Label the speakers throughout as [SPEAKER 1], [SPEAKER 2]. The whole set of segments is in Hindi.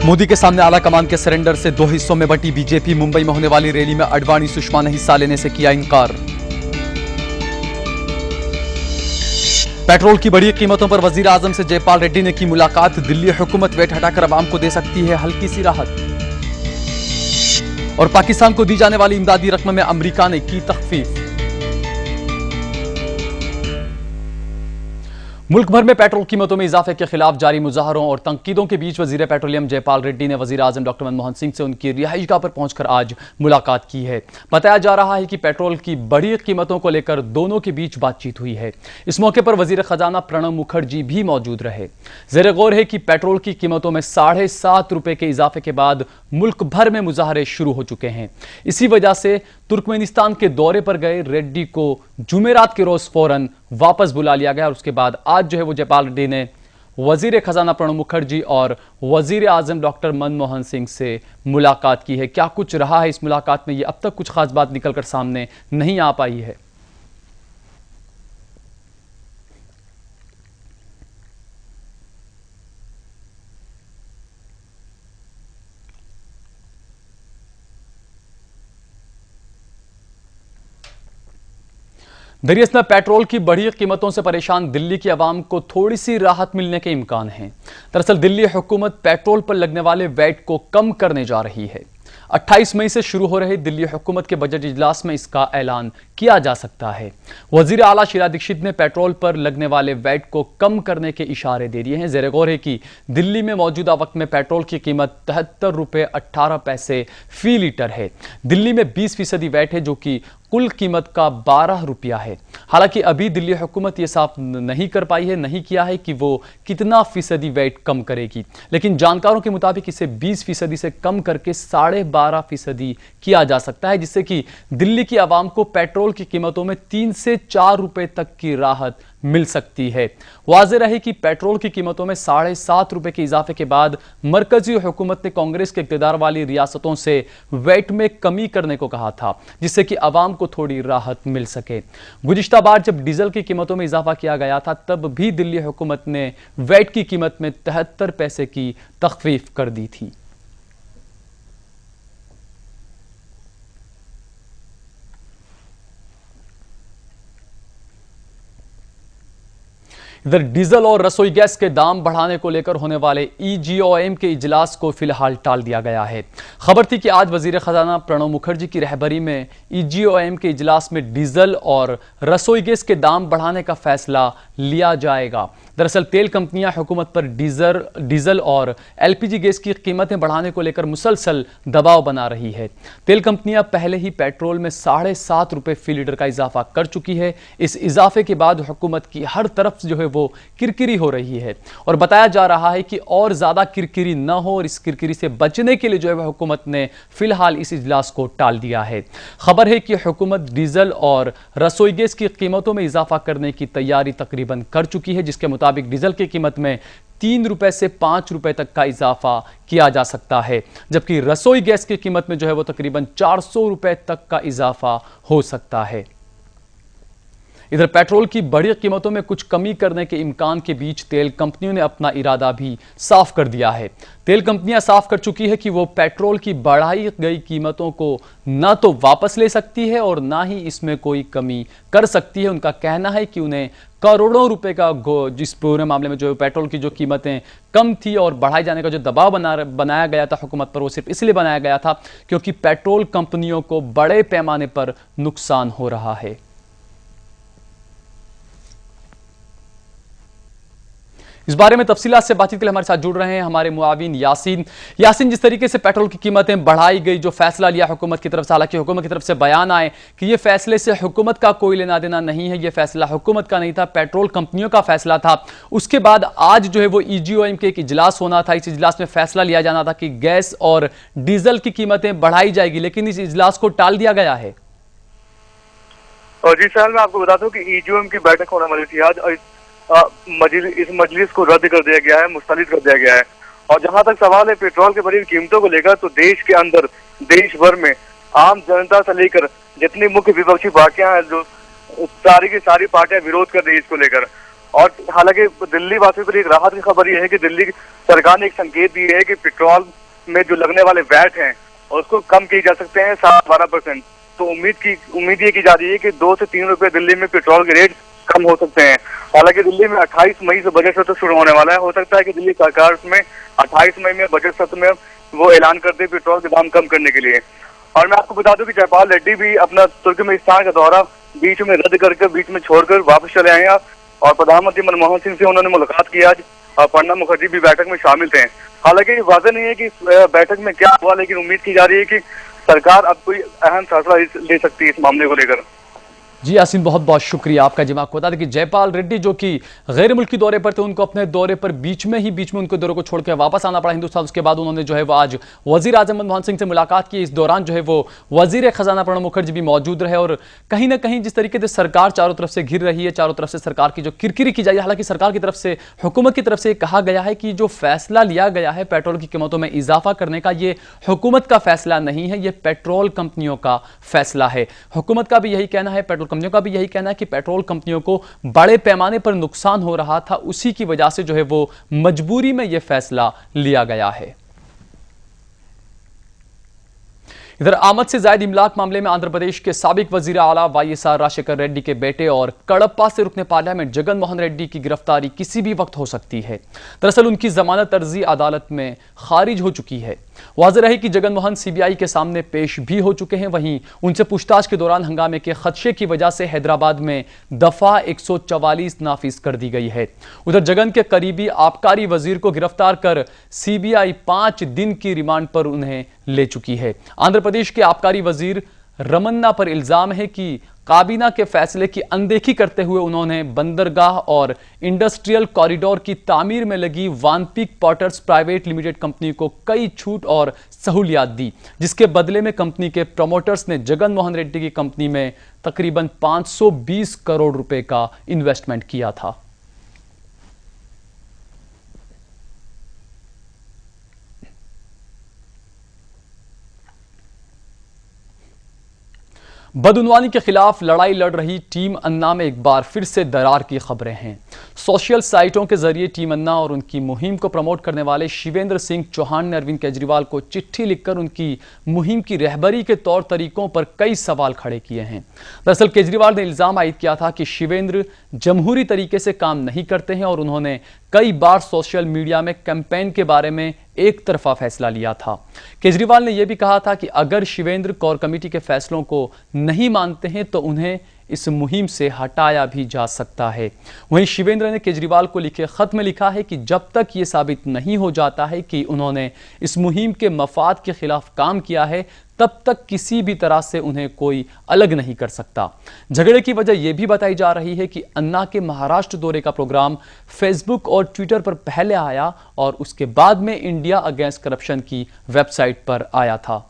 [SPEAKER 1] मोदी के सामने आला कमान के सरेंडर से दो हिस्सों में बंटी बीजेपी। मुंबई में होने वाली रैली में अडवाणी सुषमा ने हिस्सा लेने से किया इनकार। पेट्रोल की बढ़ी कीमतों पर वजीर आजम से जयपाल रेड्डी ने की मुलाकात। दिल्ली हुकूमत वेट हटाकर अवाम को दे सकती है हल्की सी राहत। और पाकिस्तान को दी जाने वाली इमदादी रकम में अमेरिका ने की तखफीफ। मुल्क भर में पेट्रोल कीमतों में इजाफे के खिलाफ जारी मुजाहरों और तंकीदों के बीच वजीर पेट्रोलियम जयपाल रेड्डी ने वजीर आजम डॉक्टर मनमोहन सिंह से उनकी रिहाइशगाह पर पहुंचकर आज मुलाकात की है। बताया जा रहा है कि पेट्रोल की बढ़ी कीमतों को लेकर दोनों के बीच बातचीत हुई है। इस मौके पर वजीर खजाना प्रणब मुखर्जी भी मौजूद रहे। ज़ेर गौर है कि पेट्रोल की कीमतों में 7.5 रुपए के इजाफे के बाद मुल्क भर में मुजाहरे शुरू हो चुके हैं। इसी वजह से तुर्कमेनिस्तान के दौरे पर गए रेड्डी को जुमेरात के रोज फौरन वापस बुला लिया गया और उसके बाद आज जो है वो जयपाल रेड्डी ने वजीर खजाना प्रणब मुखर्जी और वजीर आजम डॉक्टर मनमोहन सिंह से मुलाकात की है। क्या कुछ रहा है इस मुलाकात में, ये अब तक कुछ खास बात निकलकर सामने नहीं आ पाई है। दरअसल पेट्रोल की बढ़ी कीमतों से परेशान दिल्ली की आवाम को थोड़ी सी राहत मिलने के इम्कान हैं। दरअसल दिल्ली हुकूमत पेट्रोल पर लगने वाले वैट को कम करने जा रही है। 28 मई से शुरू हो रहे दिल्ली हुकूमत के बजट इजलास में इसका ऐलान किया जा सकता है। वजीर आला शीला दीक्षित ने पेट्रोल पर लगने वाले वैट को कम करने के इशारे दे दिए हैं। ज़ेर गौर है कि दिल्ली में मौजूदा वक्त में पेट्रोल की कीमत 73 रुपये 18 पैसे फी लीटर है। दिल्ली में 20% वैट है जो कि कुल कीमत का 12 रुपया है। हालांकि अभी दिल्ली हुकूमत ये साफ नहीं कर पाई है, नहीं किया है कि वो कितना फीसदी वैट कम करेगी, लेकिन जानकारों के मुताबिक इसे 20% से कम करके 12.5% किया जा सकता है, जिससे कि दिल्ली की आवाम को पेट्रोल की कीमतों में 3 से 4 रुपए तक की राहत मिल सकती है। वाज़ेह रहे कि पेट्रोल की कीमतों में 7.5 रुपए के इजाफे के बाद मरकजी हुकूमत ने कांग्रेस के इक़्तिदार वाली रियासतों से वैट में कमी करने को कहा था, जिससे कि आवाम को थोड़ी राहत मिल सके। गुज़िश्ता बार जब डीजल की कीमतों में इजाफा किया गया था तब भी दिल्ली हुकूमत ने वैट की कीमत में 73 पैसे की तखफीफ कर दी थी। इधर डीजल और रसोई गैस के दाम बढ़ाने को लेकर होने वाले EGOM के इजलास को फिलहाल टाल दिया गया है। खबर थी कि आज वजीर खजाना प्रणब मुखर्जी की रहबरी में EGOM के इजलास में डीजल और रसोई गैस के दाम बढ़ाने का फैसला लिया जाएगा। दरअसल तेल कंपनियां हुकूमत पर डीजल और LPG गैस की कीमतें बढ़ाने को लेकर मुसलसल दबाव बना रही है। तेल कंपनियां पहले ही पेट्रोल में 7.5 रुपए फी लीटर का इजाफा कर चुकी है। इस इजाफे के बाद हुकूमत की हर तरफ जो है वो किरकिरी हो रही है और बताया जा रहा है कि और ज्यादा किरकिरी न हो और इस किरकिरी से बचने के लिए जो है हुकूमत ने फिलहाल इस इजलास को टाल दिया है। खबर है कि हुकूमत डीजल और रसोई गैस की कीमतों में इजाफा करने की तैयारी तकरीबन कर चुकी है, जिसके मुताबिक डीजल की कीमत में 3 रुपए से 5 रुपए तक का इजाफा किया जा सकता है, जबकि रसोई गैस की कीमत में जो है वो तकरीबन 400 रुपए तक का इजाफा हो सकता है। इधर पेट्रोल की बढ़ी कीमतों में कुछ कमी करने के इम्कान के बीच तेल कंपनियों ने अपना इरादा भी साफ कर दिया है। तेल कंपनियां साफ कर चुकी है कि वो पेट्रोल की बढ़ाई गई कीमतों को ना तो वापस ले सकती है और ना ही इसमें कोई कमी कर सकती है। उनका कहना है कि उन्हें करोड़ों रुपए का जिस पूरे मामले में जो पेट्रोल की जो कीमतें कम थी और बढ़ाए जाने का जो दबाव बनाया गया था हुकूमत पर, वो सिर्फ इसलिए बनाया गया था क्योंकि पेट्रोल कंपनियों को बड़े पैमाने पर नुकसान हो रहा है। इस बारे में तफसीलात से बातचीत के लिए हमारे साथ जुड़ रहे हैं हमारे मुआविन यासीन। जिस तरीके से पेट्रोल की कीमतें बढ़ाई गई, जो फैसला लिया हुकूमत की तरफ से, हालांकि हुकूमत की तरफ से बयान आए कि ये फैसले से हुकूमत का कोई लेना देना नहीं है, ये फैसला हुकूमत का नहीं था, पेट्रोल कंपनियों का फैसला था। उसके बाद आज जो है वो EGOM के एक इजलास होना था। इस इजलास में फैसला लिया जाना था कि गैस और डीजल की कीमतें बढ़ाई जाएगी, लेकिन इस इजलास को टाल दिया गया है।
[SPEAKER 2] और जी सर, मैं आपको बता दूं कि EGOM की बैठक होने वाली थी आज, इस मजलिस को रद्द कर दिया गया है, मुस्तलिद कर दिया गया है। और जहां तक सवाल है पेट्रोल की बढ़ी कीमतों को लेकर, तो देश के अंदर देश भर में आम जनता से लेकर जितनी मुख्य विपक्षी पार्टियां हैं, जो सारी की सारी पार्टियां विरोध कर रही है इसको लेकर। और हालांकि दिल्ली वासियों के लिए एक राहत की खबर यह है कि दिल्ली सरकार ने एक संकेत दिए है कि पेट्रोल में जो लगने वाले वैट हैं उसको कम किए जा सकते हैं 12%। तो उम्मीद ये की जा रही है कि 2 से 3 रुपए दिल्ली में पेट्रोल के रेट कम हो सकते हैं। हालांकि दिल्ली में 28 मई से बजट सत्र शुरू होने वाला है। हो सकता है कि दिल्ली सरकार उसमें 28 मई में बजट सत्र में वो ऐलान कर दे पेट्रोल के दाम कम करने के लिए। और मैं आपको बता दूं कि जयपाल रेड्डी भी अपना तुर्कमेनिस्तान का दौरा बीच में रद्द करके बीच में छोड़कर वापस चले आए हैं और प्रधानमंत्री मनमोहन सिंह से उन्होंने मुलाकात की आज। प्रणब मुखर्जी भी बैठक में शामिल थे। हालांकि वाज़ेह नहीं है कि इस बैठक में क्या हुआ, लेकिन उम्मीद की जा रही है कि सरकार अब कोई अहम फैसला ले सकती है इस मामले को लेकर।
[SPEAKER 1] जी यासीन, बहुत बहुत शुक्रिया आपका। जमा को बता दें कि जयपाल रेड्डी जो कि गैर मुल्की दौरे पर थे, उनको अपने दौरे पर बीच में उनको दौरे को छोड़कर वापस आना पड़ा हिंदुस्तान। उसके बाद उन्होंने जो है वो आज वजीर आजम मनमोहन सिंह से मुलाकात की। इस दौरान जो है वो वजीर खजाना प्रणब मुखर्जी भी मौजूद रहे। और कहीं ना कहीं जिस तरीके से सरकार चारों तरफ से घिर रही है, चारों तरफ से सरकार की जो किरकिरी की जाए, हालांकि सरकार की तरफ से, हुकूमत की तरफ से कहा गया है कि जो फैसला लिया गया है पेट्रोल की कीमतों में इजाफा करने का, ये हुकूमत का फैसला नहीं है, ये पेट्रोल कंपनियों का फैसला है। हुकूमत का भी यही कहना है, पेट्रोल कंपनियों का भी यही कहना है कि पेट्रोल कंपनियों को बड़े पैमाने पर नुकसान हो रहा था, उसी की वजह से जो है वो मजबूरी में यह फैसला लिया गया है। इधर आमद से जायद इमलाक मामले में आंध्र प्रदेश के साबिक वजीर आला वाईएसआर राजशेखर रेड्डी के बेटे और कडप्पा से रुकने पार्लियामेंट जगन मोहन रेड्डी की गिरफ्तारी किसी भी वक्त हो सकती है। दरअसल उनकी जमानत अर्जी अदालत में खारिज हो चुकी है। वाज़ेह रहे कि जगन मोहन सीबीआई के सामने पेश भी हो चुके हैं। वहीं उनसे पूछताछ के दौरान हंगामे के खदशे की वजह से हैदराबाद में दफा 144 नाफिज कर दी गई है। उधर जगन के करीबी आबकारी वजीर को गिरफ्तार कर सीबीआई 5 दिन की रिमांड पर उन्हें ले चुकी है। आंध्र प्रदेश के आबकारी वजीर रमन्ना पर इल्जाम है कि काबीना के फैसले की अनदेखी करते हुए उन्होंने बंदरगाह और इंडस्ट्रियल कॉरिडोर की तामीर में लगी वानपीक पोर्ट्स प्राइवेट लिमिटेड कंपनी को कई छूट और सहूलियात दी, जिसके बदले में कंपनी के प्रमोटर्स ने जगन मोहन रेड्डी की कंपनी में तकरीबन 520 करोड़ रुपए का इन्वेस्टमेंट किया था। बदउनवानी के खिलाफ लड़ाई लड़ रही टीम अन्ना में एक बार फिर से दरार की खबरें हैं। सोशल साइटों के जरिए टीम अन्ना और उनकी मुहिम को प्रमोट करने वाले शिवेंद्र सिंह चौहान ने अरविंद केजरीवाल को चिट्ठी लिखकर उनकी मुहिम की रहबरी के तौर तरीकों पर कई सवाल खड़े किए हैं। दरअसल केजरीवाल ने इल्जाम आयद किया था कि शिवेंद्र जमहूरी तरीके से काम नहीं करते हैं और उन्होंने कई बार सोशल मीडिया में कैंपेन के बारे में एक तरफा फैसला लिया था। केजरीवाल ने यह भी कहा था कि अगर शिवेंद्र कोर कमेटी के फैसलों को नहीं मानते हैं तो उन्हें इस मुहिम से हटाया भी जा सकता है। वहीं शिवेंद्र ने केजरीवाल को लिखे खत में लिखा है कि जब तक ये साबित नहीं हो जाता है कि उन्होंने इस मुहिम के मफाद के खिलाफ काम किया है, तब तक किसी भी तरह से उन्हें कोई अलग नहीं कर सकता। झगड़े की वजह यह भी बताई जा रही है कि अन्ना के महाराष्ट्र दौरे का प्रोग्राम फेसबुक और ट्विटर पर पहले आया और उसके बाद में इंडिया अगेंस्ट करप्शन की वेबसाइट पर आया था।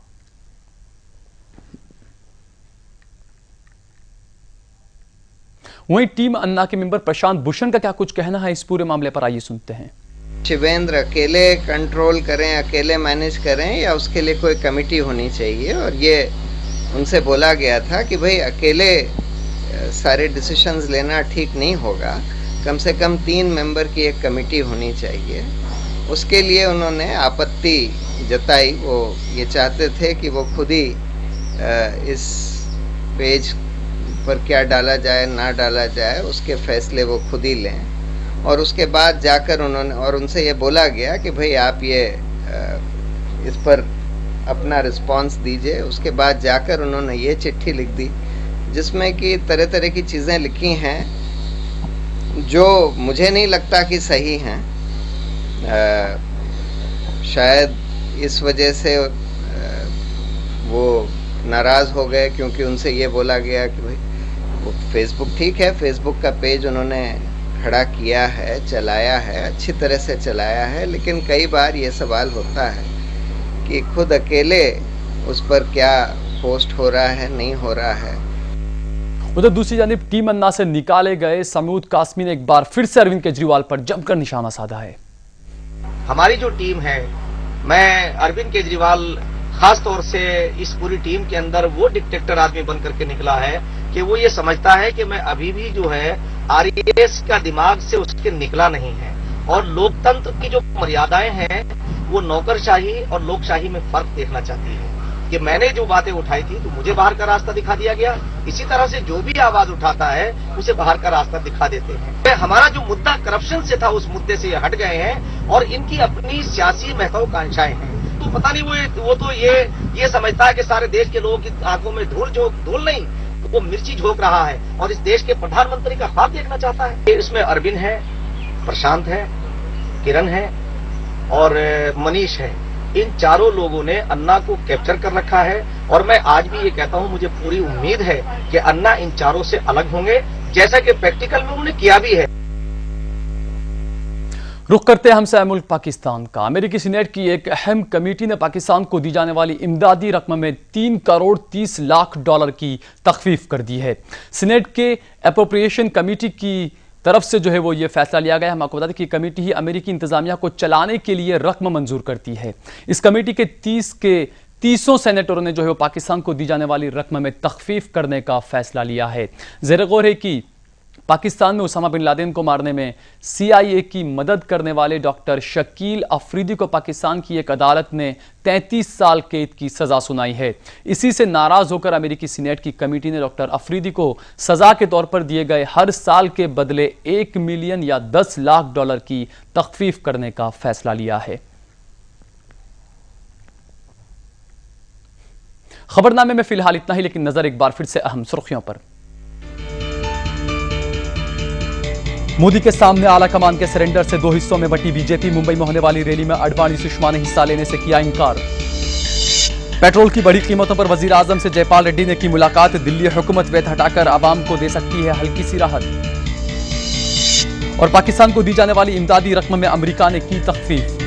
[SPEAKER 1] वहीं टीम अन्ना के मेंबर प्रशांत भूषण का क्या कुछ कहना है इस पूरे मामले पर, आइए सुनते हैं।
[SPEAKER 3] शिवेंद्र अकेले कंट्रोल करें, अकेले मैनेज करें या उसके लिए कोई कमेटी होनी चाहिए। और ये उनसे बोला गया था कि भाई अकेले सारे डिसीजंस लेना ठीक नहीं होगा, कम से कम 3 मेंबर की एक कमेटी होनी चाहिए। उसके लिए उन्होंने आपत्ति जताई। वो ये चाहते थे कि वो खुद ही इस पेज पर क्या डाला जाए ना डाला जाए उसके फैसले वो खुद ही लें। और उसके बाद जाकर उन्होंने, और उनसे ये बोला गया कि भाई आप ये इस पर अपना रिस्पांस दीजिए। उसके बाद जाकर उन्होंने ये चिट्ठी लिख दी जिसमें कि तरह तरह की चीज़ें लिखी हैं जो मुझे नहीं लगता कि सही हैं। शायद इस वजह से वो नाराज़ हो गए क्योंकि उनसे ये बोला गया कि भाई वो फेसबुक ठीक है, फेसबुक का पेज उन्होंने खड़ा किया है, चलाया है, अच्छी तरह से चलाया है, लेकिन कई बार ये सवाल होता है कि खुद अकेले उस पर क्या पोस्ट हो रहा है, नहीं हो रहा है।
[SPEAKER 1] उधर दूसरी जानिब टीम अन्ना से निकाले गए समूद कासमी ने एक बार फिर से अरविंद केजरीवाल पर जमकर निशाना साधा है।
[SPEAKER 4] हमारी जो टीम है, मैं अरविंद केजरीवाल खास तौर से इस पूरी टीम के अंदर वो डिक्टेटर आदमी बन करके निकला है कि वो ये समझता है कि मैं अभी भी जो है आरएस का दिमाग से उसके निकला नहीं है। और लोकतंत्र की जो मर्यादाएं हैं वो नौकरशाही और लोकशाही में फर्क देखना चाहती है कि मैंने जो बातें उठाई थी तो मुझे बाहर का रास्ता दिखा दिया गया, इसी तरह से जो भी आवाज उठाता है उसे बाहर का रास्ता दिखा देते हैं। हमारा जो मुद्दा करप्शन से था उस मुद्दे से हट गए हैं और इनकी अपनी सियासी महत्वाकांक्षाएं हैं। तो पता नहीं वो तो ये समझता है कि सारे देश के लोगों की आंखों में धूल नहीं, वो मिर्ची झोंक रहा है और इस देश के प्रधानमंत्री का ख्वाब देखना चाहता है। इसमें अरविंद है, प्रशांत है, किरण है और मनीष है। इन चारों लोगों ने अन्ना को कैप्चर कर रखा है और मैं आज भी ये कहता हूं, मुझे पूरी उम्मीद है कि अन्ना इन चारों से अलग होंगे, जैसा कि प्रैक्टिकल में उन्होंने किया भी है।
[SPEAKER 1] रुख करते हैं हमसाया मुल्क पाकिस्तान का। अमेरिकी सीनेट की एक अहम कमेटी ने पाकिस्तान को दी जाने वाली इमदादी रकम में 3 करोड़ 30 लाख डॉलर की तखफीफ कर दी है। सीनेट के अप्रोप्रिएशन कमेटी की तरफ से जो है वो ये फैसला लिया गया है। हम आपको बता दें कि कमेटी ही अमेरिकी इंतजामिया को चलाने के लिए रकम मंजूर करती है। इस कमेटी के 30 सेनेटरों ने जो है वो पाकिस्तान को दी जाने वाली रकम में तखफीफ करने का फैसला लिया है। ज़ेर गौर है कि पाकिस्तान में उसामा बिन लादेन को मारने में CIA की मदद करने वाले डॉक्टर शकील अफरीदी को पाकिस्तान की एक अदालत ने 33 साल कैद की सजा सुनाई है। इसी से नाराज होकर अमेरिकी सीनेट की कमेटी ने डॉक्टर अफरीदी को सजा के तौर पर दिए गए हर साल के बदले 1 मिलियन या 10 लाख डॉलर की तखफीफ करने का फैसला लिया है। खबरनामे में फिलहाल इतना ही, लेकिन नजर एक बार फिर से अहम सुर्खियों पर। मोदी के सामने आला कमान के सरेंडर से 2 हिस्सों में बटी बीजेपी। मुंबई में होने वाली रैली में अडवाणी सुषमा ने हिस्सा लेने से किया इंकार। पेट्रोल की बढ़ी कीमतों पर वजीर आजम से जयपाल रेड्डी ने की मुलाकात। दिल्ली हुकूमत वेत हटाकर आवाम को दे सकती है हल्की सी राहत। और पाकिस्तान को दी जाने वाली इमदादी रकम में अमेरिका ने की तखफीफ।